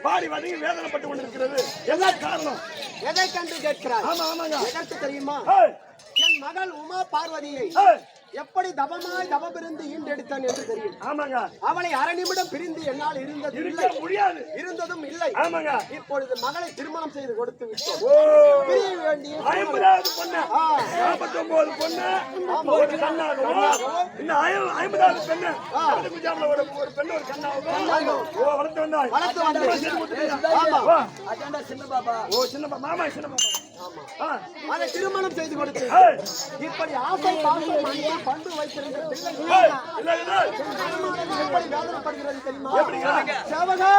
பாடி வதங்கி வேதனைப்பட்டு கொண்டிருக்கிறது. என்ன காரணம்? எதை கண்டு கேட்கிறார்? ஆமா ஆமாங்க. எதற்கு தெரியுமா? என் மகள் உமா பார்வதியை எப்படி தவமிருந்து ஈண்டெடுத்தான் என்று தெரியும். ஆமாங்க. அவளை அரை நிமிடம் பிரிந்து என்னால் முடியாது, இருந்ததும் இல்லை. ஆமாங்க. இப்பொழுது மகளை திருமணம் செய்து கொடுத்து விட்டோம். பிரிய வேண்டிய 50வது பொண்ணு, 49 பொண்ணு, ஒரு கண்ணாகவும், இந்த 50வது பெண்ணு ஒரு பெண்ணு ஒரு கண்ணாகவும் வளர்த்து வந்தாய். சின்ன பாபா. ஓ சின்ன பாபா, மாமா சின்ன பாபா. அதை திருமணம் செய்து கொடுத்து இப்படி ஆசை பாசம் அன்பு பண்பு வைத்திருந்த எப்படி வேதனைப்படுகிறது தெரியுமா? சேவகா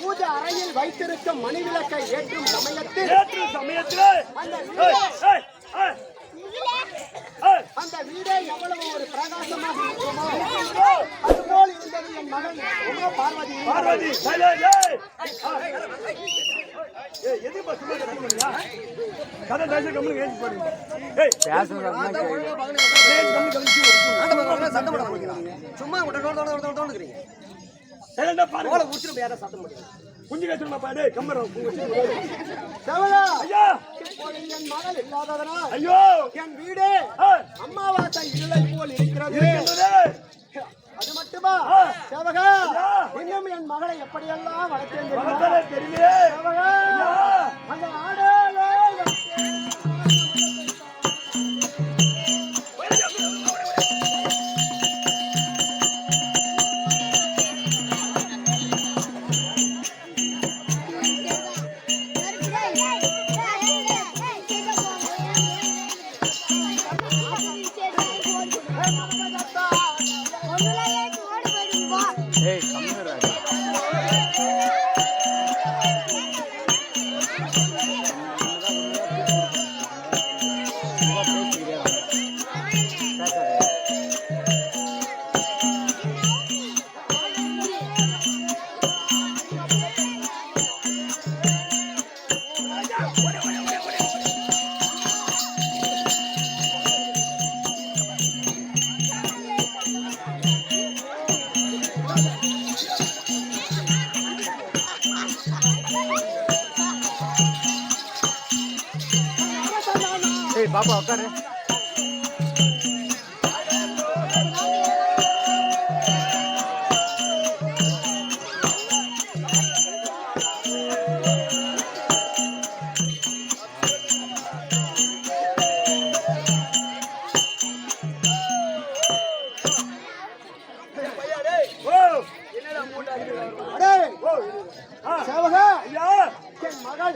பூஜை அறையில் வைத்திருக்கும் மணிவிளக்கை ஏற்றும் சமயத்தில் அந்த வீடே எவ்வளவு ஒரு பிரகாசமாக இருக்குமோ அதுபோல் இருந்தது என் மகன் உமா பார்வதி. சும்மா குஞ்சு கட்சி பாடு கம்பரம் என் மகள் இல்லாததனால் ஐயோ என் வீடே அம்மாவாசை இல்லை போல் இருக்கிறது. அது மட்டுமா சேவகா, இன்னும் என் மகளை எப்படியெல்லாம் வளர்த்தேன் தெரியுமே. அந்த ஆடே பாப்பா உட்காரு. சேவகா, என் மகள்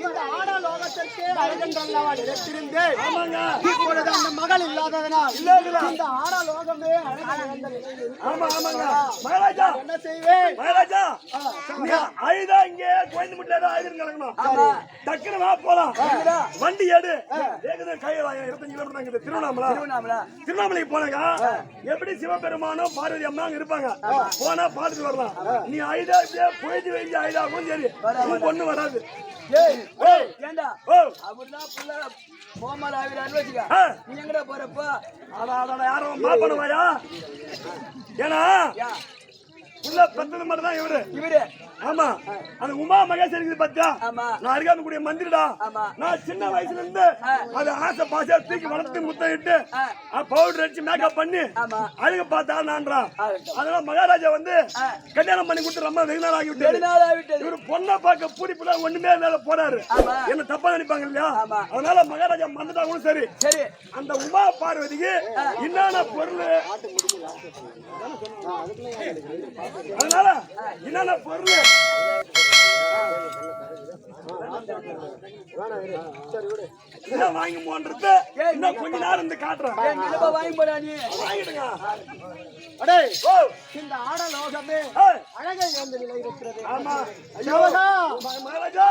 இந்த ஆடலோகத்திற்கே அழகென்றல்லவா நினைத்திருந்தேன். இப்பொழுது அந்த மகள் இல்லாததனால் இந்த ஆடலோகமே என்ன செய்வேன்? வண்டி எடு. திருவண்ணாமலை போனாங்க. எப்படி சிவபெருமானும் பார்வதி அம்மா இருப்பாங்க. போனா பாத்துட்டு வரலாம். நீ ஐதா போயிட்டு வைங்க. ஐதாவும் சரி பொண்ணு வராது. யாரும் மாப்பனவாயா? ஏன்னா புள்ள பெத்தது மாதிரி தான் இவரு. ஆமா, அந்த உமா மகேஸ்வரி பத்தியா? நான் அருகாமக்கூடிய மந்திரிடா. நான் சின்ன வயசுல இருந்து அது ஆசை பாசா தூக்கி வளர்த்து முத்திட்டு பவுடர் அடிச்சு மேக்கப் பண்ணி அழகு பார்த்தா நான்றான். அதனால மகாராஜா வந்து கல்யாணம் பண்ணி கொடுத்து ரொம்ப வெகு நாள் ஆகிவிட்டு இவரு பொண்ணை பார்க்க பூடிப்புல ஒண்ணுமே மேல போறாரு. என்ன தப்பா நினைப்பாங்க இல்லையா? அதனால மகாராஜா மறந்துட்டாங்களும் சரி. அந்த உமா பார்வதிக்கு என்னென்ன பொருள், அதனால என்னென்ன பொருள் வாங்கி போன்றது இன்னும் கொஞ்ச நேரம் இருந்து காட்டுறேன். வாங்கி போடா நீ. வாங்கிடுங்க. இந்த ஆடலோகமே அழகை அந்த நிலை இருக்கிறது. ஆமா மகாராஜா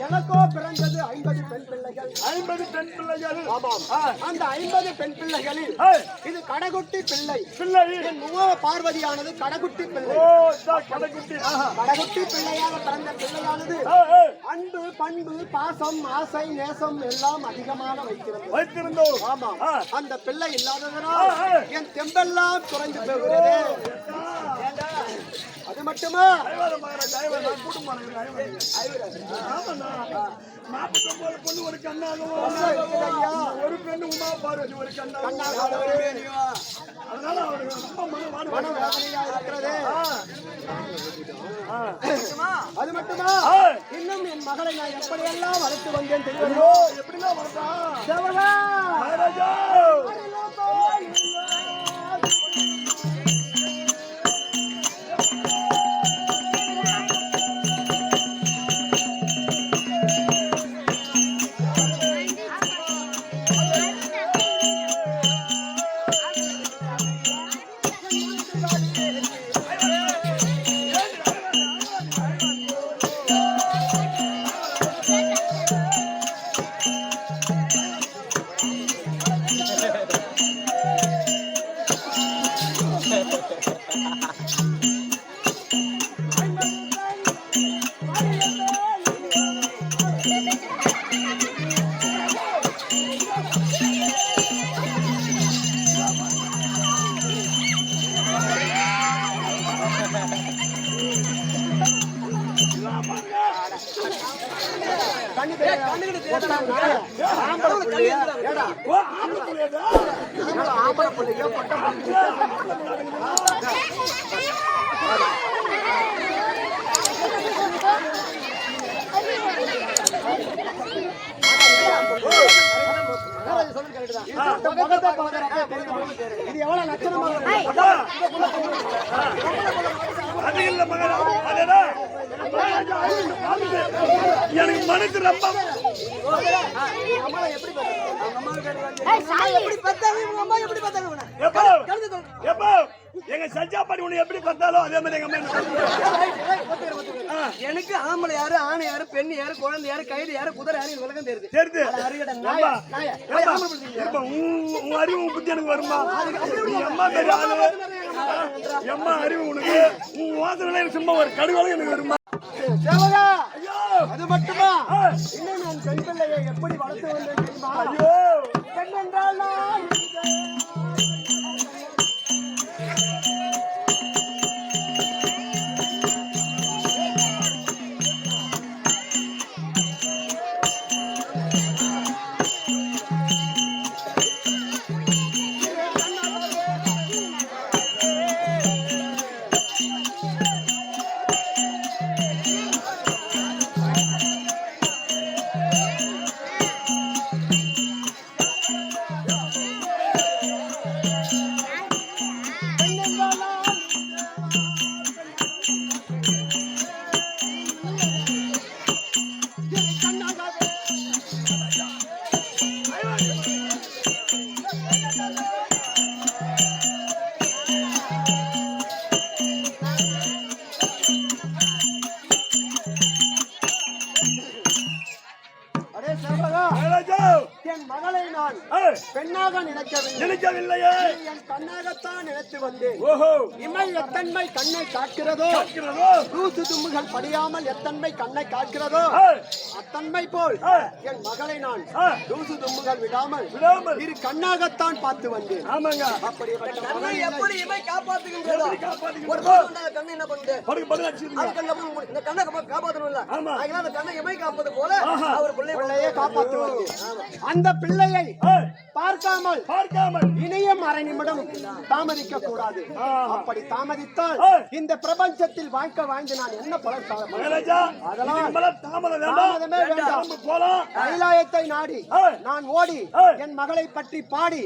50 பெண்கள் பிறந்தது 50 பெண் பிள்ளைகள். 50 பெண் பிள்ளைகள். ஆமாம். அந்த 50 பெண் பிள்ளைகளில் இது கடைக்குட்டி பிள்ளை. என் முக பார்வதியானது கடைக்குட்டி பிள்ளை. கடைக்குட்டி பிள்ளையாக பிறந்த பிள்ளையானது அன்பு, பண்பு, பாசம், ஆசை, நேசம் எல்லாம் அதிகமாக வைத்திருந்தோம். ஆமாம். அந்த பிள்ளை இல்லாததனால் என் தெம்பெல்லாம் குறைந்து போகிறது. அது மட்டுமா பொண்ணு ஒரு கண்ணாகவும் ஒரு பெண்ணு உமா பார்வதி ஒரு கண்ணாக, அதனால அவருக்கு ரொம்ப மனவேதனையா இருக்கிறது. அது மட்டுமா இன்னும் என் மகளை நான் எப்படியெல்லாம் வளர்த்து வந்தேன் தெரியுமோ? எப்படிலாம் வளர்த்தான் தேவகா மகாராஜா? கண்ணு தெரியாதா? ஆம்பளை புள்ளையா? ஏடா, ஓ, ஆம்பளை புள்ளையதா? என்னடா ஆம்பளை புள்ளையா? பொட்டை புள்ளையா? சொல்றது correct தான். இந்த முகத்தை பார்க்கறப்ப தெரியுது. இது எவ்வளவு லட்சணமா இருக்கு? அப்பா. அது இல்ல மகன், அதேதான். எனக்கு மனசு ரொம்ப அம்மா எப்படி எப்போ எப்போ எங்க சஜாப்பாடி உன்னை எப்படி பார்த்தாலும் அதே மாதிரி எங்க அம்மா என்ன சொல்லுவாங்க. எனக்கு ஆம்பளை யாரு, ஆணை யாரு, பெண் யாரு, குழந்தை யாரு, கைது யாரு, குதிரை யாரு, இது விளக்கம் தெரியுது. தெரியுது. நாயா, இப்ப உன் அறிவு உன் புத்தி எனக்கு வருமா? நீ அம்மா பேரு ஆளு, எம்மா அறிவு உனக்கு, உன் வாசனை எனக்கு சும்மா ஒரு கடுகாலும் எனக்கு வருமா? சேவகா, ஐயோ, அது மட்டுமா? இன்னும் நான் பெண் பிள்ளையை எப்படி வளர்த்து வந்தேன் தெரியுமா? ஐயோ, பெண் என்றால் நான் என் மகளை நான் பெண்ணாக நினைக்கவில்லையே, என் கண்ணாகத்தான் நினைத்து வந்தேன். ஓஹோ, இமை எத்தன்மை கண்ணை காக்கிறதோ, தூசு தும்முகள் படியாமல் எத்தன்மை கண்ணை காக்கிறதோ, அத்தன்மை போல் என் மகளை நான் தூசு தும்முகள் விடாமல் இரு கண்ணாகத்தான் பார்த்து வந்தேன். ஆமாங்க. அப்படி எப்படி இமை காப்பாத்துகின்றதோ ஒரு கண்ணை என்ன பண்ணுது? இந்த கண்ணை காப்பாற்றணும்ல, அதனால அந்த கண்ணை இமை காப்பது போல அவர் பிள்ளையை காப்பாற்று வந்தேன். அந்த பிள்ளையை பார்க்காமல் இனியும் அரை நிமிடம் தாமதிக்க கூடாது. அப்படி தாமதித்தால் இந்த பிரபஞ்சத்தில் வாழ்ந்து நான் என்ன பலன் தாமதமே வேண்டாம். கைலாயத்தை நாடி நான் ஓடி என் மகளை பற்றி பாடி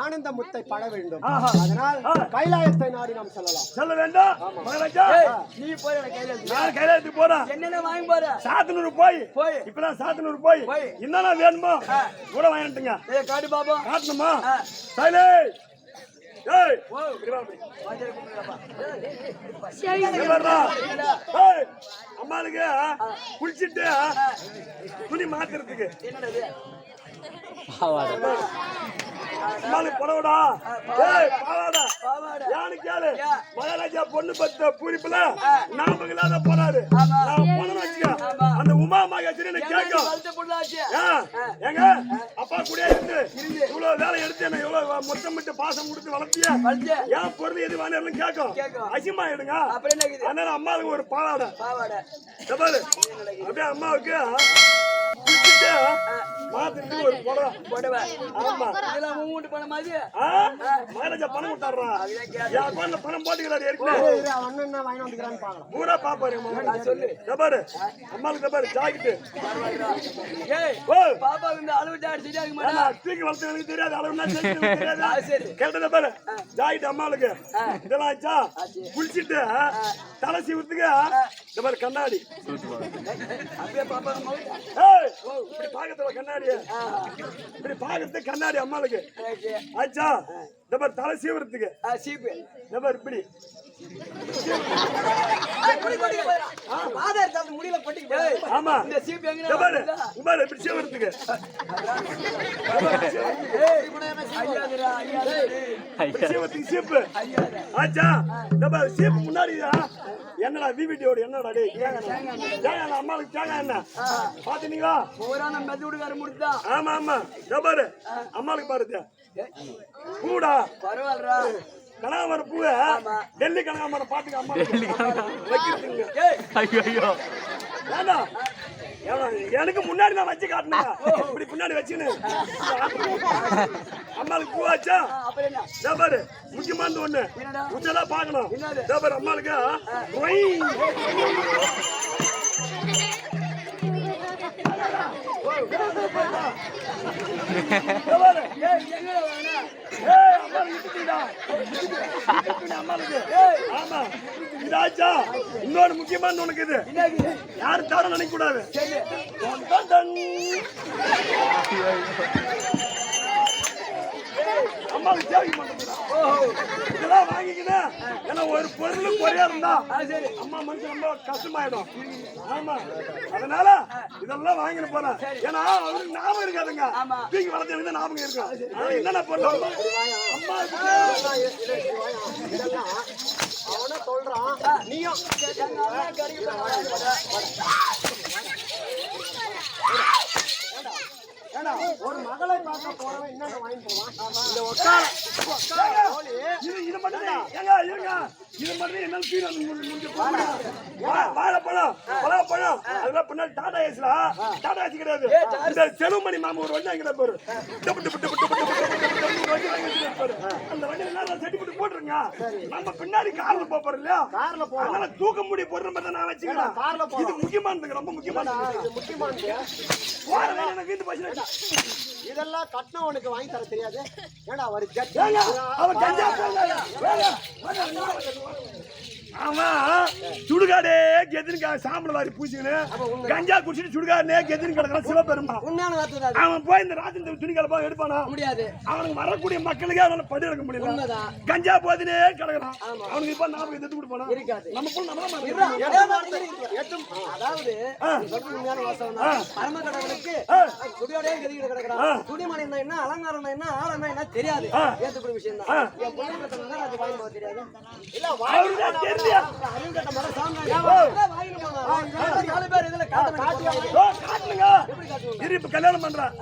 ஆனந்த முத்தை பட வேண்டும். அதனால் கைலாயத்தை நாடி நாம் சொல்ல வேண்டும். மகாராஜா, நீ போய் நான் கைலாயத்துக்கு போறேன். என்னென்ன வாங்கி போற? சாத்தனூர் போய் இப்பதான் சாத்தனூர் போய் என்னன்னா வேணுமோ கூட வாங்கிட்டுங்க. காட்டு பாபா காட்டணுமா? சைலே, ஏய், அம்மாளுக்கு குளிச்சுட்டு துணி மாத்துறதுக்கு புடவடா, பாவாடா, யானு கேளு. மகாராஜா பொண்ணு பத்த பூரிப்புல நாம இல்லாத போறாரு. அந்த உமா மகேஸ்வரி கேட்கும், எங்க அப்பா கூட இருந்து இவ்வளவு வேலை எடுத்து என்ன இவ்வளவு முத்தமிட்டு பாசம் கொடுத்து வளர்த்திய ஏன் பொருள் எது வாங்க கேட்கும். அசிமா எடுங்க. அதனால அம்மாவுக்கு ஒரு பாவாடை அப்படியே அம்மாவுக்கு மாத்திரத்துக்கு ஒரு புடவை. ஆமா, மகாராஜா பணம் விட்டாடுறா. பணம் போட்டுக்கிறாரு பூரா பாப்பாரு. பாரு அம்மாவுக்கு பாரு ஜாக்கெட்டு தூக்கி வளர்த்து எனக்கு தெரியாது. அளவுனா தெரியாது. கேட்டத பாரு ஜாக்கெட்டு அம்மாவுக்கு இதெல்லாம் ஆச்சா. குளிச்சுட்டு தலை சீவத்துக்கு இந்த மாதிரி கண்ணாடி இப்படி பாக்கத்துல கண்ணாடி இப்படி பாக்கிறதுக்கு கண்ணாடி அம்மாளுக்கு ஆச்சா. இந்த மாதிரி தலை சீவறதுக்கு இந்த மாதிரி இப்படி ஆமா இப்படி சீவறதுக்கு சீப்பு ஆச்சா. இந்த சீப்பு முன்னாடி என்னடா விவிடியோட என்னடா தேங்காய் அம்மாளுக்கு தேங்காய் என்ன பாத்தீங்களா? ஆமா ஆமா பாரு அம்மாளுக்கு பாருங்க பூடா கனகாமரம் பூவை டெல்லி கனகாமரம் பாத்துக்க அம்மா வைக்கிறதுங்க. ஏண்டா எனக்கு முன்னாடி நான் வச்சு காட்டினேன் இப்படி பின்னாடி வச்சுன்னு அம்மாளுக்கு பூ வச்சா பாரு முக்கியமானது ஒண்ணு உச்சதான் பாக்கணும் பாரு அம்மாளுக்கு இன்னொரு முக்கியமான உனக்கு இது யாரும் தவற நினைக்க கூடாது அம்மாவுக்கு தேவைக்கு மாட்டேன் இதெல்லாம் வாங்கிக்கினேன் ஏன்னா ஒரு பொருள் குறையா இருந்தா அம்மா மனுஷன் ரொம்ப கஷ்டமாயிடும் ஆமா அதனால இதெல்லாம் வாங்கிட்டு போறேன் ஏன்னா அவருக்கு ஞாபகம் இருக்காதுங்க தூக்கி வளர்த்து ஞாபகம் இருக்கும் என்னென்ன பொருள் அம்மா அவன சொல்றான் நீயும் ஒரு மகளை பார்க்க போறவன் என்ன வாங்கி போவான் இந்த ஒக்கால இது மட்டும் இது மட்டும் என்ன வாழைப்பழம் பலாப்பழம் அதெல்லாம் பின்னாடி டாடா ஏசி கிடையாது இந்த செலுமணி மாமா ஒரு வண்டி வாங்கிட போரு அந்த வண்டியில செட்டி போட்டு போட்டுருங்க நம்ம பின்னாடி கார்ல போறோம் இல்லையா கார்ல அதனால தூக்க முடி போடுற மாதிரி நான் வச்சுக்கிறேன் கார்ல இது முக்கியமானது ரொம்ப முக்கியமானது எனக்கு இந்த பசங்க இதெல்லாம் கட்டினவனுக்கு வாங்கி தர தெரியாது ஏன்னா அவர் அவன் கஞ்சா ஆமா சுடுகாடே கெதின்னு சாம்பல் வாரி பூசிக்கணும் கஞ்சா குடிச்சிட்டு சுடுகாடே கெதின்னு கிடக்குறான் சிவபெருமா அவன் போய் இந்த ராத்திரி துணி கலப்பா எடுப்பானா முடியாது அவனுக்கு வரக்கூடிய மக்களுக்கே அவனால படி எடுக்க முடியல கஞ்சா போதினே கிடக்குறான் அவனுக்கு இப்ப ஞாபகம் எதிர்த்து கொடுப்பானா அதாவது பரம கடவுளுக்கு சுடுகாடே கெதிக்கிட்டு கிடக்குறான் துணிமணி என்ன அலங்காரம் என்ன ஆளம் என்ன தெரியாது ஏத்துக்கூடிய விஷயம் தான் என் பொண்ணு அது வாங்கி போக தெரியாது இல்ல கல்யாணம் பண்றான்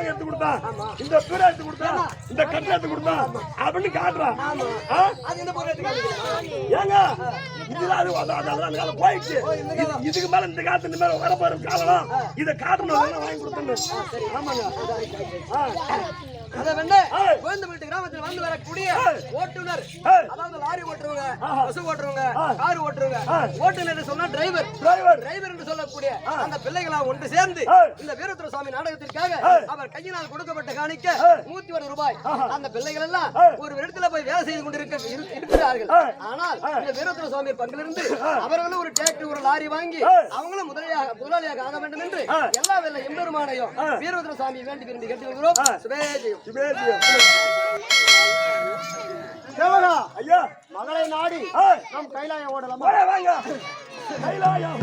எடுத்து கொடுத்தான் இந்த பேரை எடுத்து கொடுத்தான் இந்த கட்டை எடுத்து கொடுத்தான் அப்படின்னு காட்டுறான் ஏங்க இதெல்லாம் போயிடுச்சு இதுக்கு மேல இந்த காலத்து இந்த மேல வர போற காலம் இதை காட்டணும் வாங்கி கொடுத்தேன் ஆமாங்க அதை வந்து கோயம்புத்தூர் கிராமத்தில் வந்து வரக்கூடிய ஓட்டுநர் அதாவது லாரி ஓட்டுறவங்க பஸ் ஓட்டுறவங்க கார் ஓட்டுறவங்க ஓட்டுநர் சொன்னா டிரைவர் என்று சொல்லக்கூடிய அந்த பிள்ளைகளா ஒன்று சேர்ந்து இந்த வீரத்துற சுவாமி நாடகத்திற்காக அவர் கையினால் கொடுக்கப்பட்ட காணிக்க 101 ரூபாய் அந்த பிள்ளைகள் எல்லாம் ஒரு இடத்துல போய் வேலை செய்து கொண்டிருக்கிறார்கள் ஆனால் இந்த வீரத்துற சுவாமி பங்கிலிருந்து அவர்களும் ஒரு டிராக்டர் ஒரு லாரி வாங்கி அவங்களும் முதலாளியாக ஆக வேண்டும் என்று எல்லா வெள்ள எம்பெருமானையும் வீரத்துற சுவாமி வேண்டி விரும்பி கேட்டுக்கிறோம் சுபேஜயம் ஐயா மகளை நாடி நம் கைலாயம் ஓடலாமா வாங்க கைலாயம்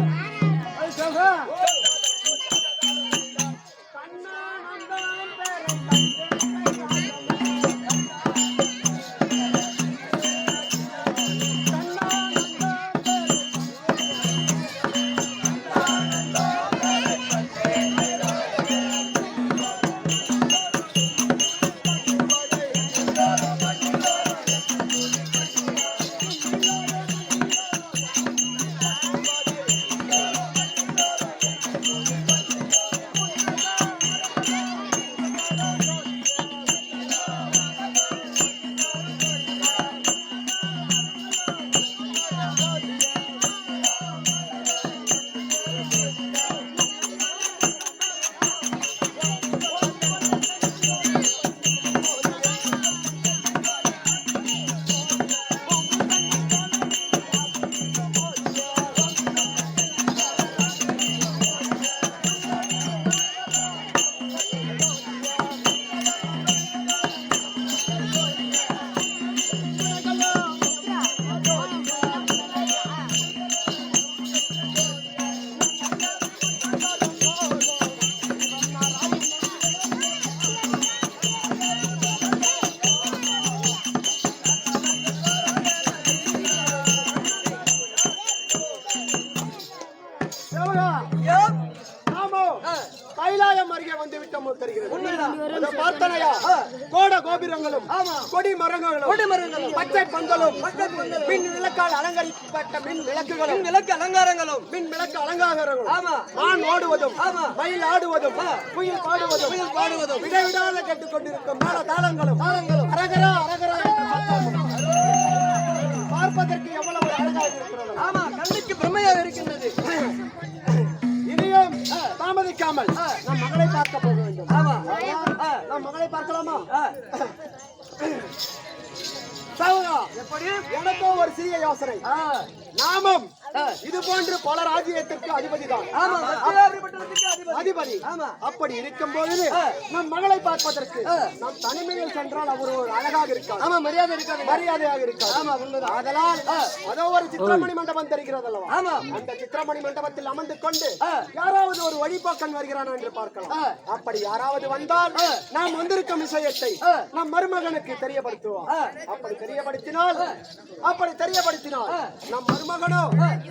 கைலாயம் அருகே வந்து விட்டோம் தெரிகிறது. உண்மைதான். அதை பார்த்தனையா கோட கோபுரங்களும் கொடி மரங்களும் பச்சை பந்தலும் மின் விளக்கால் அலங்கரிக்கப்பட்ட மின் விளக்குகளும் விளக்கு அலங்காரங்களும் மின் விளக்கு அலங்காரங்களும் ஆமா மான் ஓடுவதும் மயில் ஆடுவதும் குயில் பாடுவதும் விடைவிடாத கேட்டுக் கொண்டிருக்கும் மேல தாளங்களும் அரகரா அரகரா என்று பார்ப்பதற்கு எவ்வளவு அழகாக இருக்கிறது. ஆமா கண்ணுக்கு பிரமையாக இருக்கின்றது. இனியும் தாமதிக்காமல் நம் மகளை பார்க்க போக வேண்டும். ஆமா நம் மகளை பார்க்கலாமா? சகோதரா, எப்படி எனக்கும் ஒரு சிறிய யோசனை. நாமும் இது போன்று பல ராஜ்யத்திற்கு அதிபதிதான். ஆமா சத்தியாபுரிபட்டணத்துக்கு அதிபதி. ஆமா. அப்படி இருக்கும் பொழுது நம் மகளை பார்ப்பதற்கு நாம் தனிமையில் சென்றால் அவர் ஒரு அழகாக இருக்கார். ஆமா மரியாதை இருக்காது. மரியாதையாக இருக்கார். ஆமா உண்மைதான். அதனால் அதோ ஒரு சித்திரமணி மண்டபம் தெரிகிறது அல்லவா? ஆமா. அந்த சித்திரமணி மண்டபத்தில் அமர்ந்து கொண்டு யாராவது ஒரு வழிபாக்கன் வருகிறானா என்று பார்க்கலாம். அப்படி யாராவது வந்தால் நாம் வந்திருக்கும் விஷயத்தை நம் மருமகனுக்கு தெரியப்படுத்துவோம். அப்படி தெரியப்படுத்தினால் நம் மருமகனோ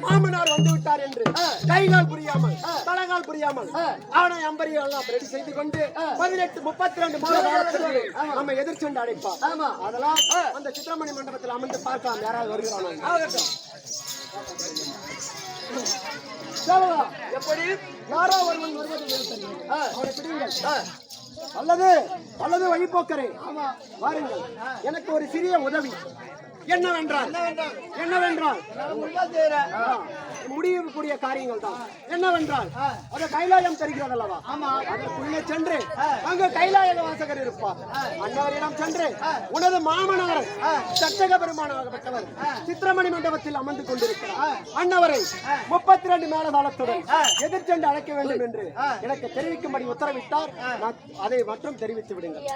மாமனார் வந்து விட்டார் என்று கைகால் புரியாமல் தலகால் புரியாமல் ஆணை அம்பரிகள் எல்லாம் ரெடி செய்து கொண்டு 18-32 மாத காலத்திற்கு நம்ம எதிர்ச்சென்று அழைப்பார். அதெல்லாம் அந்த சித்திரமணி மண்டபத்தில் அமர்ந்து பார்க்கலாம் யாராவது வருகிறாங்க. எப்படி யாரோ ஒருவன் வருவது அவரை பிடிங்கள். அல்லது வழிபோக்கரே வாருங்கள். எனக்கு ஒரு சிறிய உதவி. என்னவென்றால் முடியக்கூடிய காரியங்கள் தான். என்னவென்றால் அது கைலாயம் தெரிகிறது அல்லவா? அதற்குள்ளே சென்று அங்கு கைலாய வாசகர் இருப்பார். அன்னவரிடம் சென்று உனது மாமனார் சட்டக பெருமானாகப்பட்டவர் சித்திரமணி மண்டபத்தில் அமர்ந்து கொண்டிருக்கிறார். அன்னவரை 32 மேலதாளத்துடன் எதிர்ச்சென்று அழைக்க வேண்டும் என்று எனக்கு தெரிவிக்கும்படி உத்தரவிட்டார். அதை மட்டும் தெரிவித்து விடுங்கள்.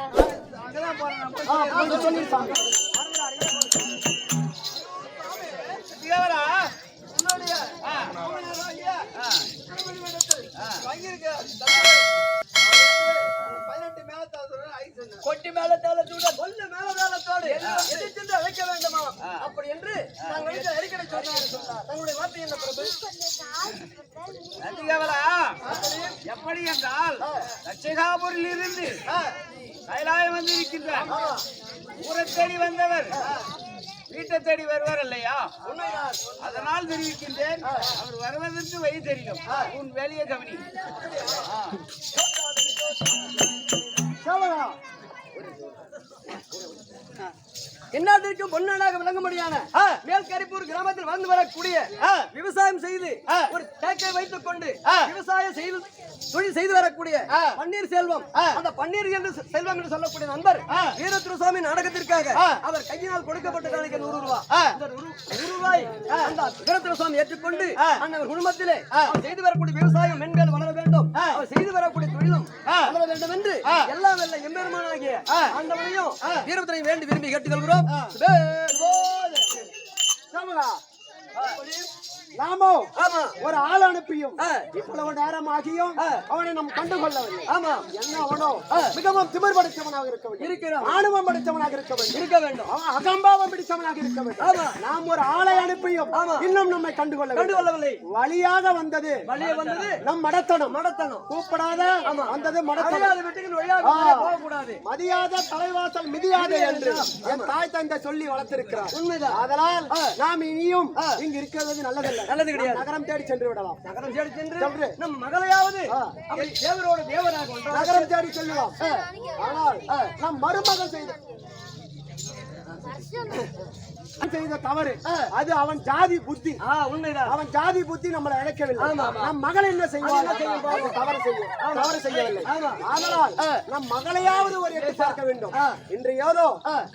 கொட்டி மேலத்தாளத்தோடு கொல்லு மேலதாளத்தோடு எதிர்த்து அழைக்க வேண்டுமா அப்படி என்று நாங்கள் அறிக்கை சொன்னார். தங்களுடைய வார்த்தை என்ன பிரபு? எப்படி என்றால் லட்சகாபூரில் இருந்து கைலாயம் வந்து இருக்கின்றார். ஊரை தேடி வந்தவர் வீட்டை தேடி வருவார் இல்லையா? அதனால் தெரிவிக்கின்றேன். அவர் வருவதற்கு வழி தெரியும். உன் வேலையை கவனி. எந்நாட்டிற்கும் பொன்னாடாக விளங்கும்படியான மேல்கரிப்பூர் கிராமத்தில் வந்து வரக்கூடிய விவசாயம் செய்து ஒரு தேக்கை வைத்துக் கொண்டு விவசாயம் செய்து தொழில் செய்து வரக்கூடிய பன்னீர் செல்வம், அந்த பன்னீர் என்று செல்வம் என்று சொல்லக்கூடிய நண்பர் வீரத்ருசாமி நாடகத்திற்காக அவர் கையினால் கொடுக்கப்பட்ட நாளைக்கு 100 ரூபாய். இந்த 100 ரூபாய் அந்த வீரத்ருசாமி ஏற்றுக்கொண்டு அந்த குடும்பத்திலே செய்து வரக்கூடிய விவசாயம் மென்மேல் வளர வேண்டும், அவர் செய்து வரக்கூடிய தொழிலும் வளர வேண்டும் என்று எல்லாம் வெல்ல எம்பெருமானாகிய ஆண்டவனையும் வீரத்தினை வேண்டி விரும்பி கேட்டுக்கொள்கிறோம். நாமோ ஒரு ஆள் அனுப்பியும் இவ்வளவு நேரம் ஆகியும் அவனை நாம் கண்டுகொள்ளவில்லை. என்ன அவனோ மிகவும் திமிர் படைத்தவனாக இருக்க வேண்டும், ஆணவம் படைத்தவனாக இருக்க வேண்டும், அவன் அகம்பாவம் பிடித்தவனாக இருக்க வேண்டும். நாம் ஒரு ஆளை அனுப்பியும் இன்னும் நம்மை கண்டுகொள்ளவில்லை. வழியாக வந்தது நம் மடத்தனம். கூப்பிடாத வந்தது மடத்தனம். மதியாத தலைவாசல் மிதியாத என்று என் தாய் தந்தை சொல்லி வளர்த்திருக்கிறார். உண்மைதான். அதனால் நாம் இனியும் இங்கு இருக்கிறது நல்லதல்ல. நல்லது கிடையாது. நகரம் தேடி சென்று விடலாம். நகரம் தேடி சென்று நம் மகளையாவது தேவரோட தேவராக நகரம் தேடி செல்லலாம். ஆனால் நம் மருமகன் செய்த தவறு அது அவன் ஜாதி புத்தி. உண்மைதான். அவன் ஜாதி புத்தி நம்மளை இழக்கவில்லை. நம் மகள் என்ன செய்வாங்க? தவறு செய்யவில்லை. அதனால் நம் மகளையாவது ஒரு எட்டு பார்க்க வேண்டும். இன்று ஏதோ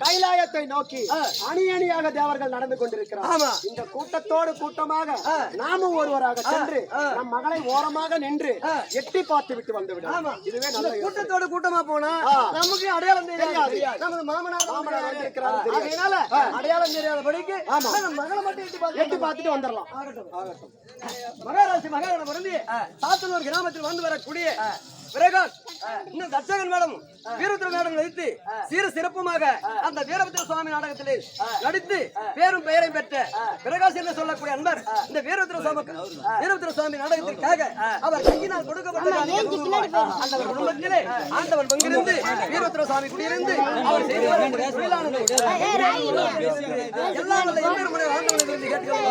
கைலாயத்தை நோக்கி அணி அணியாக தேவர்கள் நடந்து கொண்டிருக்கிறார். இந்த கூட்டத்தோடு கூட்டமாக நாமும் ஒருவராக சென்று நம் மகளை ஓரமாக நின்று எட்டி பார்த்து விட்டு வந்துவிடும். இதுவே நல்ல கூட்டத்தோடு கூட்டமா போனா நமக்கு அடையாளம் தெரியாது. நமது மாமனார் வந்திருக்கிறார். அதனால அடையாளம் தெரியாதபடிக்கு மகளை மட்டும் எட்டி பார்த்துட்டு வந்துடலாம். மகாராசி மகாராணி சாத்தனூர் கிராமத்தில் வந்து வரக்கூடிய பிரகாஷ் இன்னும் தட்சகன் மேடம் வீரபத்ர மேடம் நடித்து சீர சிறப்புமாக அந்த வீரபத்ர சுவாமி நாடகத்திலே நடித்து பேரும் பெயரையும் பெற்ற பிரகாஷ் என்று சொல்லக்கூடிய அன்பர் இந்த வீரபத்ர சுவாமி நாடகத்திற்காக அவர் கையினால் கொடுக்கப்பட்ட அந்த குடும்பத்திலே ஆண்டவன் பங்கிருந்து வீரபத்ர சுவாமி குடியிருந்து அவர் செய்து வருகின்ற தொழிலானது எல்லா முறை ஆண்டவனிலிருந்து கேட்கிறோம்.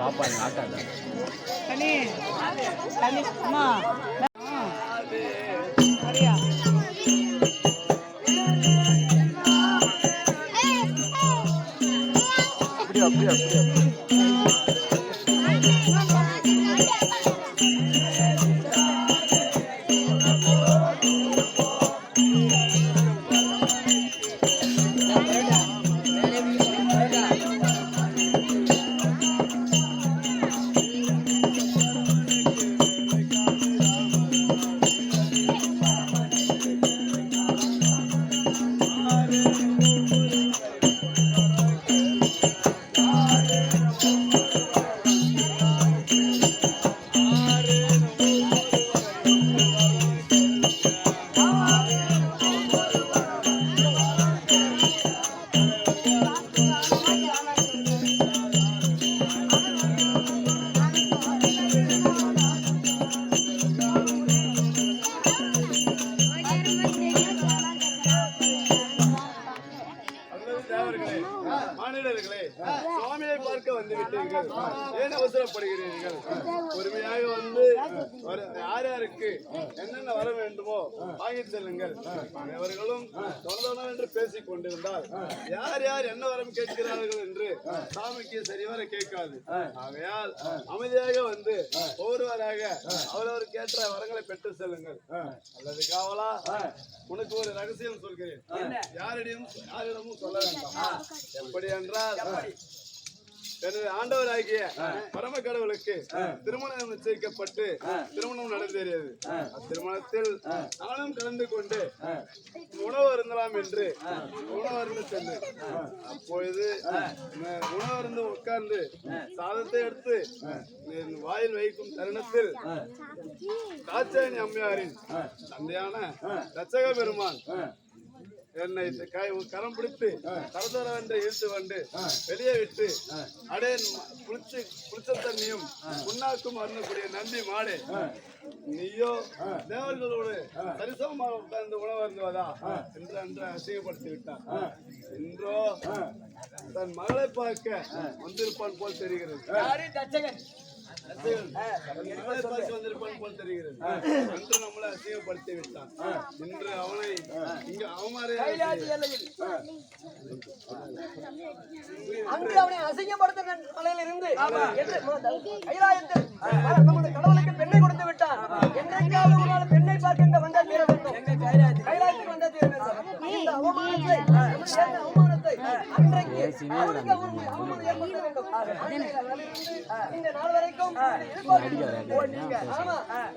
பாப்பா ஆட்டாத கனி கனி அம்மா சரியா அப்படியே சுவாமியை பார்க்க வந்து விட்டீர்கள், ஏன் அவசரப்படுகிறீர்கள்? பொறுமையாக வந்து யார் யாருக்கு என்னென்ன வர வேண்டுமோ வாங்கி செல்லுங்கள். அவர்களும் என்று பேசிக் கொண்டிருந்தால் யார் யார் என்ன வரம் கேட்கிறார்கள் என்று சாமிக்கு சரிவர கேட்காது. ஆகையால் அமைதியாக வந்து ஒவ்வொருவராக அவரவருக்கு ஏற்ற வரங்களை பெற்று செல்லுங்கள். அல்லது காவலா, உனக்கு ஒரு ரகசியம் சொல்கிறேன், யாரிடமும் சொல்ல வேண்டாம். எப்படி என்றால், எனது ஆண்டவராகிய பரம கடவுளுக்கு திருமணம் நிச்சயிக்கப்பட்டு திருமணம் நடந்தேறியது. அத்திருமணத்தில் நானும் கலந்து கொண்டு உணவு அருந்தலாம் என்று உணவு அருந்து சென்றேன். அப்பொழுது உணவு அருந்து உட்கார்ந்து சாதத்தை எடுத்து வாயில் வைக்கும் தருணத்தில் காச்சாயணி அம்மையாரின் தந்தையான தச்சக பெருமான் என்னை கரம் பிடித்து தரதர என்று இழுத்து வந்து வெளியே விட்டு, அடே புளிச்ச தண்ணியும் புண்ணாக்கும் அருந்தக்கூடிய நம்பி மாடு, நீயோ தேவர்களோடு சரிசமமாக உட்கார்ந்து உணவு அருந்துவதா என்று அன்று அசிங்கப்படுத்தி விட்டார். இன்றோ தன் மகளை பார்க்க வந்திருப்பான் போல் தெரிகிறது. வந்திருப்பான் போல் தெரிகிறது. அன்று நம்மளை அசிங்கப்படுத்தி விட்டான். இன்று அவனை இங்கு அன்று அவனை அசிங்கப்படுத்த மலையில இருந்து கைலாயத்தில் நமது கடவுளுக்கு பெண்ணை கொடுத்து விட்டான். என்றைக்காவது ஒரு நாள் பெண்ணை பார்க்கின்ற வந்த தீர வேண்டும். கைலாயத்துக்கு வந்த தீர வேண்டும். இந்த அவமானத்தை அன்றைக்கு அவனுக்கு அவமானம் ஏற்படுத்த வேண்டும். இந்த நாள் வரைக்கும்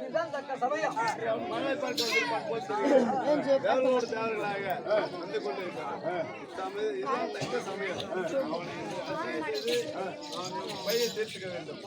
இதுதான் தக்க சமயம். மகளை பார்க்க வந்திருப்பான் போல் தெரிகிறது. தேவர்களோடு தேவர்களாக வந்து கொண்டிருக்கிறான். இதுதான் தக்க சமயம். அவனை பையை தீர்த்துக்க வேண்டும்.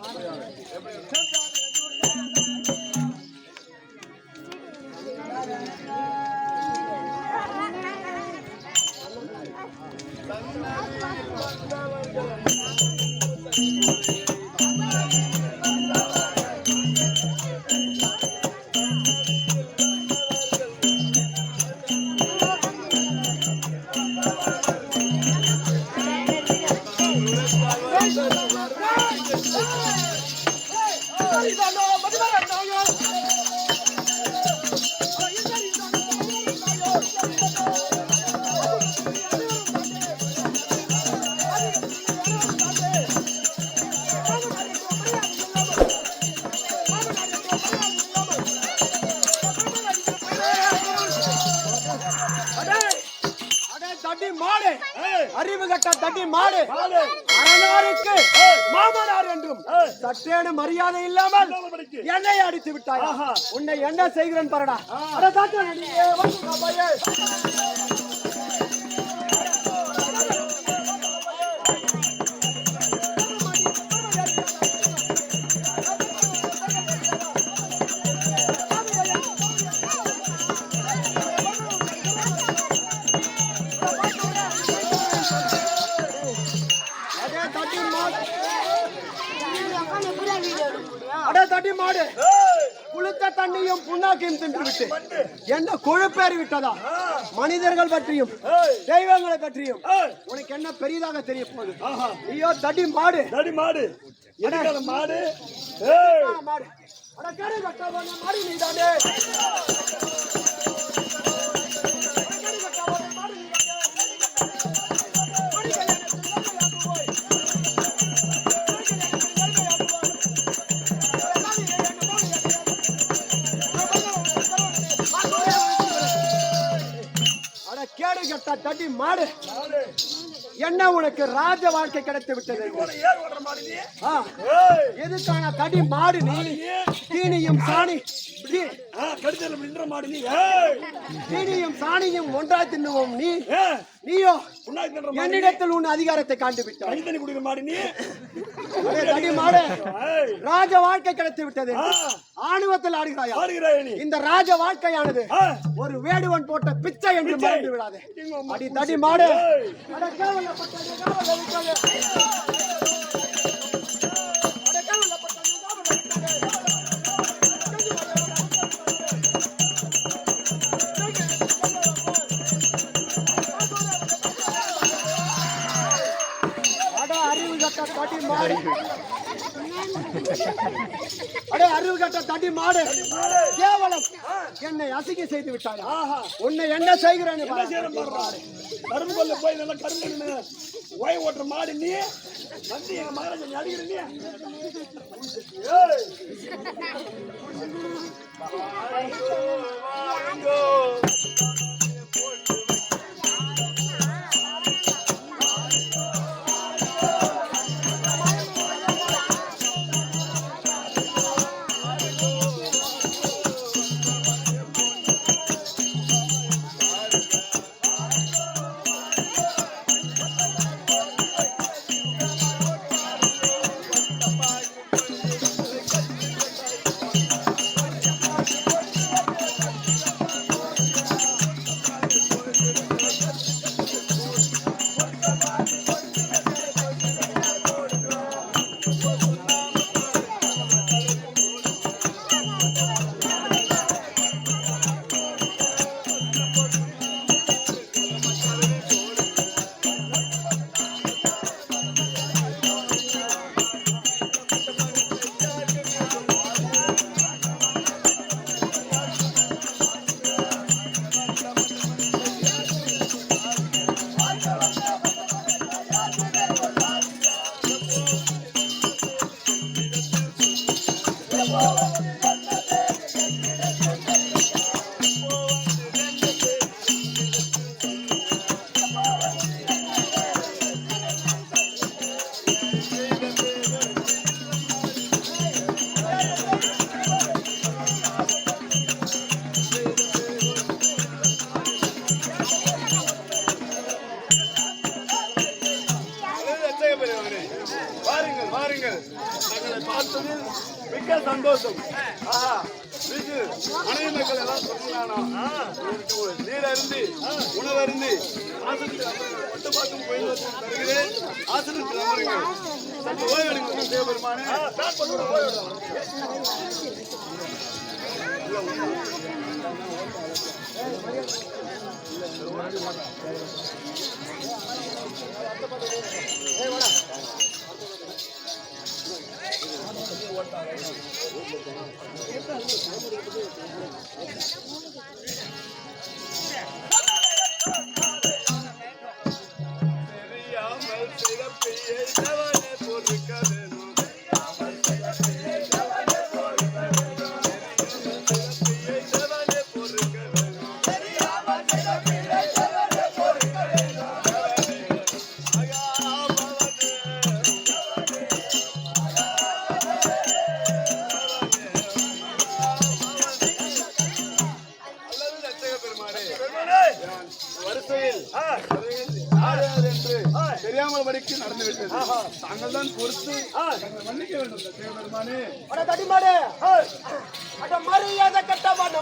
அறிவு கட்ட தட்டி மாடு அரணாருக்கு மாமனார் என்றும் சற்றேனும் மரியாதை இல்லாமல் என்னை அடித்து விட்டாய். உன்னை என்ன செய்கிறேன் பாருடா. தட்டி மாடு புளித்த தண்ணியும் புண்ணாக்கையும் தின்று விட்டு என்ன கொழுப்பேறி விட்டதா? மனிதர்கள் பற்றியும் தெய்வங்களை பற்றியும் உனக்கு என்ன பெரிதாக தெரிய போகுது? ஐயோ தடி மாடு மாடு மாடு மாடு மாடு நீதானே. கேடு கட்ட தட்டி மாடு என்ன உனக்கு ராஜ வாழ்க்கை கிடைத்து விட்டது? எதுக்கான தடி மாடு நீ? தீனியும் சாணி தீனியும் சாணியும் ஒன்றாய் தின்னுவோம் நீ. நீயோ என்னிடத்தில் உன் அதிகாரத்தை காண்டு விட்டாய். தடி மாடு ராஜ வாழ்க்கை கிடைத்து விட்டது. ஆணவத்தில் ஆடுகிறாயா? இந்த ராஜ வாழ்க்கையானது ஒரு வேடுவன் போட்ட பிச்சை என்று மறந்து விடாதே. அடி தடி மாடு. அறிவு கட்ட தடி மாடு கேவலம் என்னை அசிங்க செய்து விட்டாய். உன்னை என்ன செய்கிறேன்? கரும்பு கொல்ல போய் நல்லா கரும்பு ஓய் ஓட்டுற மாடு நீ வந்து எங்க மகாராஜா அடிக்கிற நீ. மிக்க சந்தோஷம். மனைவி மக்கள் எல்லாம் சொன்னானா நீரருந்து உணவருந்து ஒட்டு பார்க்கும் கோயில் தருகிறேன். ஆசிரியர் அமருங்கள். சற்று ஓய்வெடுங்க தேவபெருமானே. சொன்னபடிக்கு நடந்து விட்டது. தாங்கள் தான் பொறுத்து மன்னிக்க வேண்டும் பெருமானே. அட தடிமாடு, அட மரியாதை கட்டமான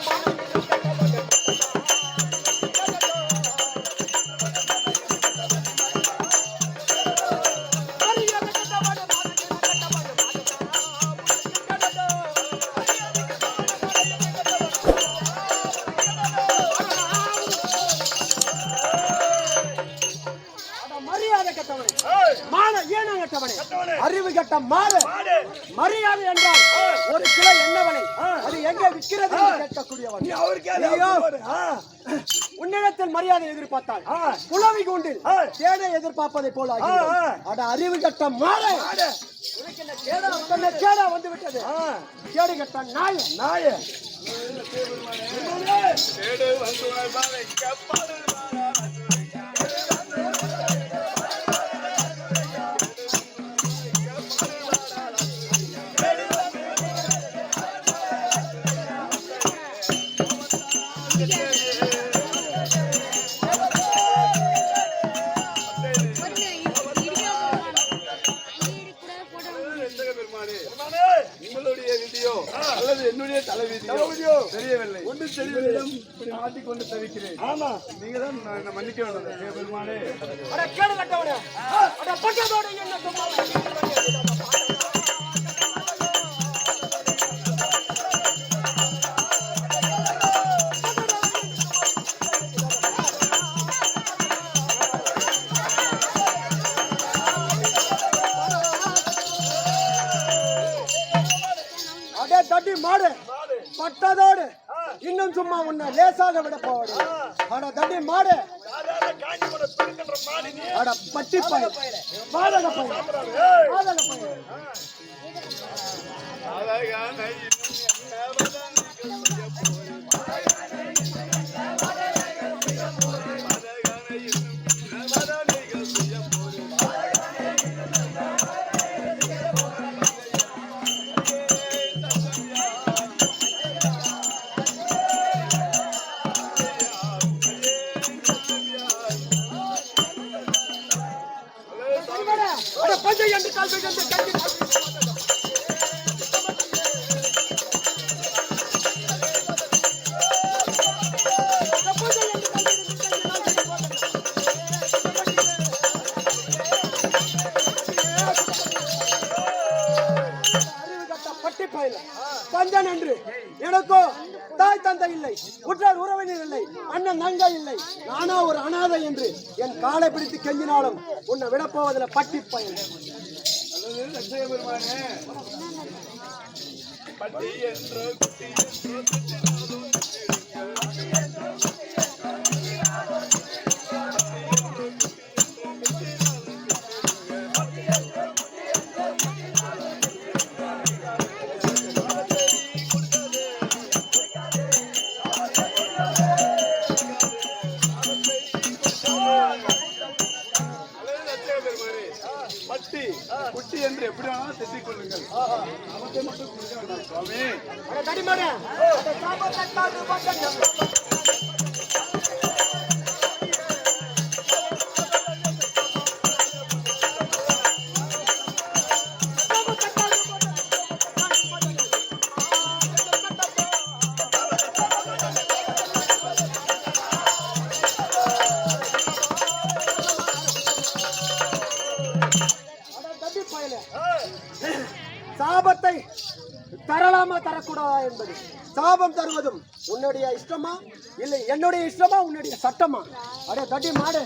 அறிவு கட்ட மாடு. மரியாதை என்றால் ஒரு கிலோ எண்ணவனை அது எங்க விற்கிறது கேட்கக்கூடியவன். உன்னிடத்தில் மரியாதை எதிர்பார்த்தால் புலவி கூண்டில் தேனை எதிர்பார்ப்பதை போல அட அறிவு கட்ட மாடு. கேடா வந்து விட்டது. கேடு கட்ட நாய நாய உங்களுடைய வீடியோ அல்லது என்னுடைய தலைவீதியோ தெரியவில்லை. ஒன்றும் தெரியவில்லை. இப்படி மாட்டிக்கொண்டு தவிக்கிறேன். ஆமா, நீங்க தான் மன்னிக்க வேண்டும் பெருமானே. தட்டி மாடு பட்டதோடு இன்னும் சும்மா உன்னை லேசாக விட போவாடு. அட தட்டி மாடு, அட பட்டி பையன், பாதக பையன், பாதக பையன். பஞ்சன் என்று எனக்கோ தாய் தந்தை இல்லை, உற்றார் உறவினர் இல்லை, அண்ணன் நங்கை இல்லை, நானா ஒரு அனாதை என்று என் காலை பிடித்து கெஞ்சினாலும் உன்னை விடப்போவதில் பட்டி பயன். பட்டி என்றோ குட்டி என்று எப்படி வேணாலும் திட்டிக் கொள்ளுங்கள். அவற்றை மட்டும் கொடுக்க வேண்டாம் சுவாமி. சாபத்தை தரலாமா தரக்கூடாதா என்பது, சாபம் தருவதும் உன்னுடைய இஷ்டமா இல்லை என்னுடைய இஷ்டமா உன்னுடைய சட்டமா? அடே தட்டி மாடு,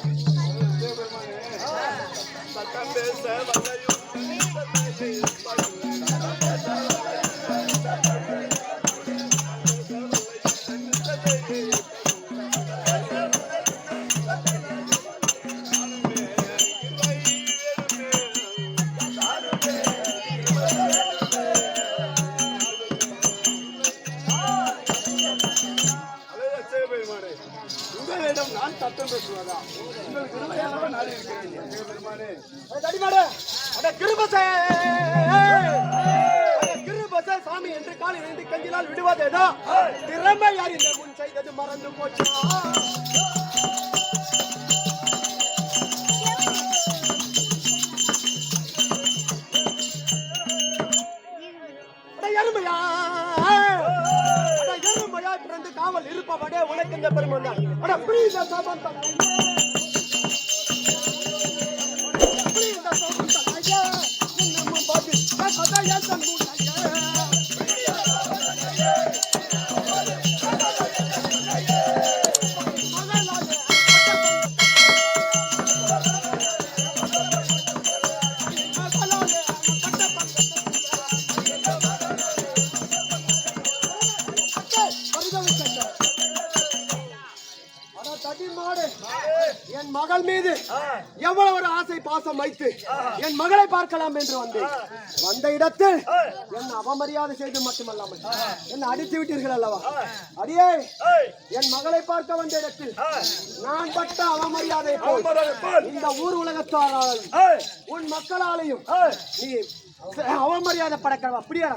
உங்களிடம் நான் சத்தம் பேசுவதா? உங்களுக்கு உண்மையானவ நாடி இருக்கிறேன் பெருமானே. கிருபசே சாமி என்று கால் இணைந்து கஞ்சினால் விடுவதேதோ திறமை யார் இந்த முன் செய்தது மறந்து போச்சா? உங்கள் விருப்பப்படியே உனக்கு இந்த பெருமை தான். அட புரியுத சமந்தம் புரியுத சமந்தம் ஐயா நம்ம பாட்டு கதா ஏத்தம் என் மகள் மீது எவ்வளவு ஒரு ஆசை பாசம் வைத்து என் மகளை பார்க்கலாம் என்று வந்த இடத்தில் என் அவமரியாதை செய்து மட்டுமல்லாமல் என்ன அடித்து விட்டீர்கள் அல்லவா? அடியே என் மகளை பார்க்க வந்த இடத்தில் நான் பட்ட அவமரியாதை போல் இந்த ஊர் உலகத்தாராலும் உன் மக்களாலையும் நீ அவமரியாதை படக்க அப்படியா?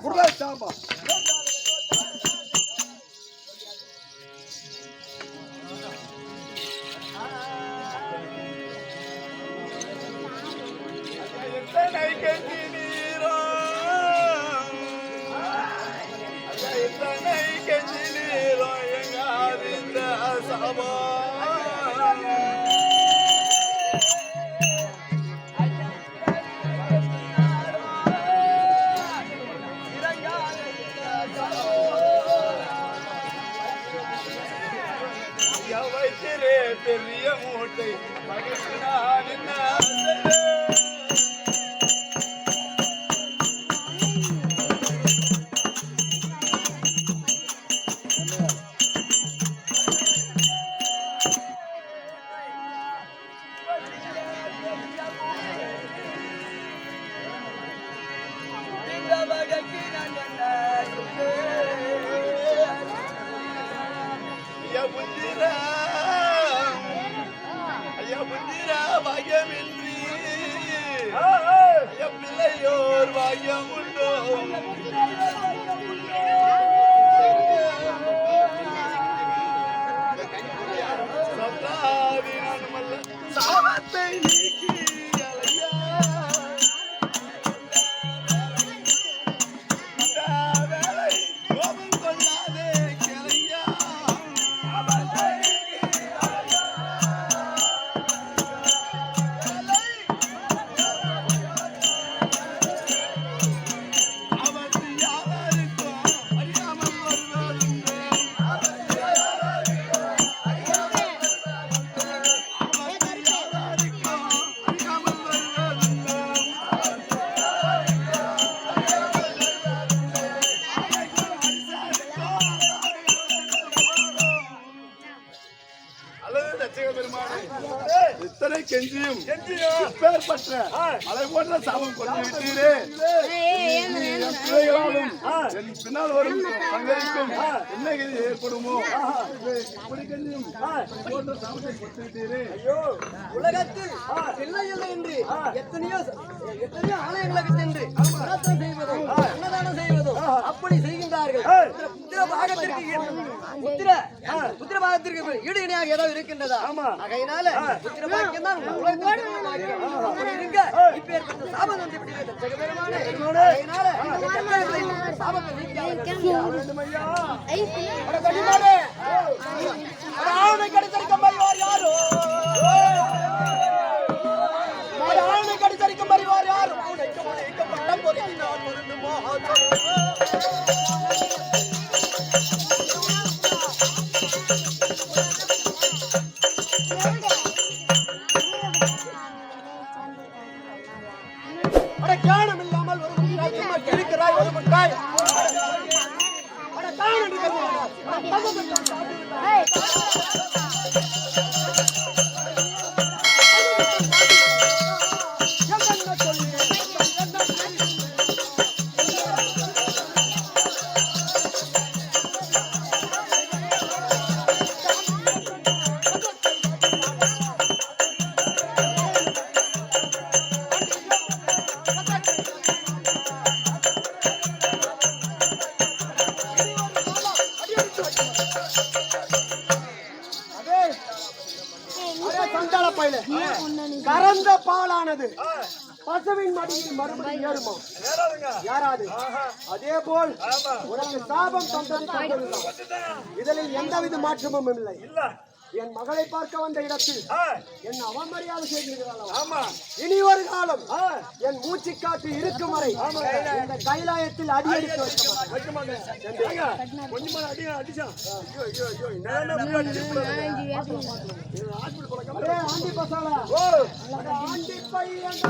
பெரிய மூட்டை மகிழ்ச்சினான் என்ன பிள்ளையோர் பாக்கியம் உண்டோ சாபத்தை நீக்கி இத்தனை கெஞ்சியும் பேர்பற்ற அதை போன்ற சாபம் கொண்டு விட்டீரே. என் பிள்ளைகளாலும் என் பின்னால் வரும் தங்களுக்கும் என்ன கதி ஏற்படுமோ இப்படி கெஞ்சியும் போன்ற சாபத்தை கொண்டு விட்டீரே. உலகத்தில் பிள்ளை இல்லை என்று எத்தனையோ ஆலயங்களுக்கு சென்று பிரார்த்தனை செய்வதும் அன்னதானம் செய்வதும் அப்படி செய்கின்றார்கள். புத்திர பாகத்திற்கு ஈடு இணையாக ஏதோ இருக்கின்றதா? ஆகையினால புத்திர பாக்கியம் தான் இருக்க இப்ப ஏற்பட்ட சாபம் வந்து சாபத்தை கிடைத்திருக்கும் யாரோ கடித்தரிக்கும் அறிவார் யாரும் ஞானம் இல்லாமல் ஒரு முட்டாய் இருக்கிறாய் ஒரு முட்டாய் கறந்த பாலானது பசுவின் மடியில் மறுபடியும் ஏறுமா? யாராது அதே போல் உனக்கு சாபம் தந்ததுதான். இதில் எந்தவித மாற்றமும் இல்லை. என் மகளை பார்க்க வந்த இடத்தில் என் அவமரியாதை செய்கிறாள். இனி ஒரு காலம் என் மூச்சு காற்று இருக்கும் வரை இந்த கைலாயத்தில் அடி எடுத்து வைக்க மாட்டேன். ஆண்டி பசாலா ஆண்டி பையன்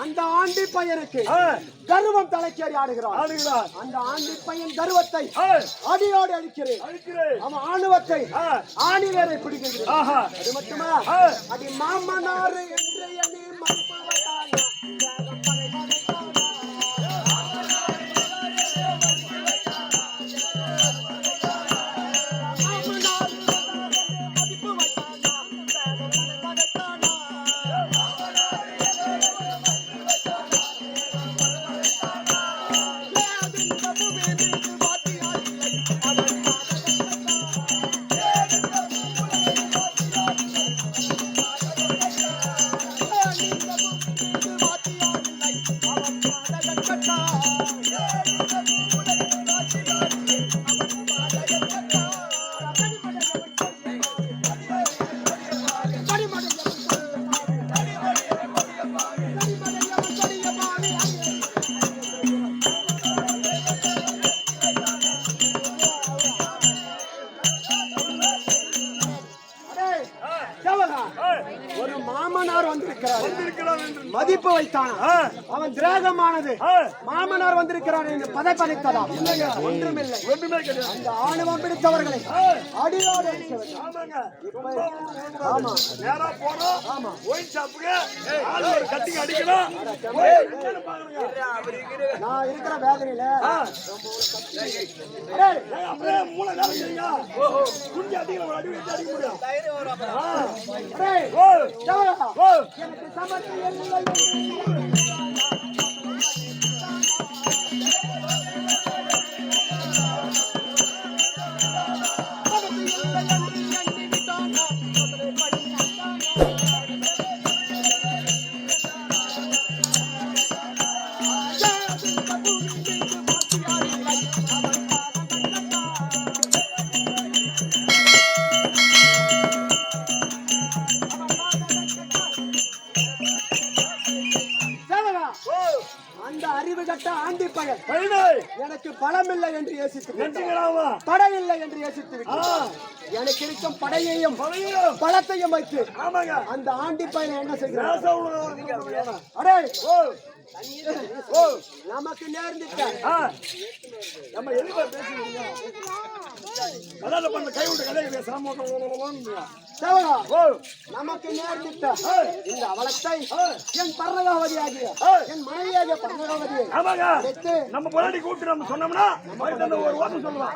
அந்த ஆண்டி பையனுக்கு கர்வம் தலைக்கேறி ஆடுகிறான். அந்த ஆண்டி பையன் கர்வத்தை அடியோடு அடிக்கிறேன். அவன் ஆணவத்தை ஆணிவேரை பிடிக்கிறேன். அது மட்டுமா அது மாமனார் என்று எண்ணி மறுப்பவர்தான். ஒரு மாமனார் வந்திருக்கிறார் மதிப்பு வைத்தான். அவன் திராகமானது மாமனார் வந்திருக்கிறார் என்று பதைப்பதைத்ததா? ஒன்றுமில்லை. அந்த ஆணவம் பிடித்தவர்களை அடியோடு நான் இருக்கிற வேதனையில எனக்கு சமர்த்தி இல்லை. அந்த அறிவு கட்ட ஆண்டி பையன் எனக்கு பலம் இல்லை என்று யோசித்து படை இல்லை என்று யோசித்து எனக்கு இருக்கும் படையையும் பலத்தையும் வைத்து அந்த ஆண்டி பையன் என்ன செய்கிறார்? நமக்கு நேர்ந்துட்ட நம்ம எதுக்கு பேசுறீங்க? நமக்கு நேர்ந்துட்ட இந்த அவலத்தை என் பர்ணகாவதி ஆகிய என் மனைவியாக பர்ணகாவதியை நம்ம பொருளாடி கூட்டு நம்ம சொன்னோம்னா ஒரு வார்த்தை சொல்லலாம்.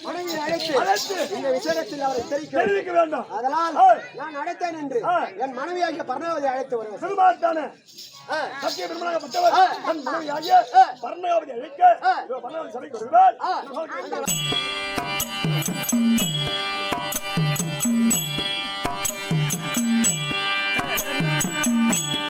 மனைவியை அழைத்து இந்த விஷயத்தில் அவரை தெரிவிக்க வேண்டும். அதனால் நான் அழைத்தேன் என்று என் மனைவியாகிய பர்ணகாவதி அழைத்து வருவேன். சிறுமாத்தானே சத்திய பெருமனாகப்பட்டவர் தன் மனைவியாகிய பர்ணகாவதி அழைக்க பர்ணகாவதி சபைக்கு வருவார்.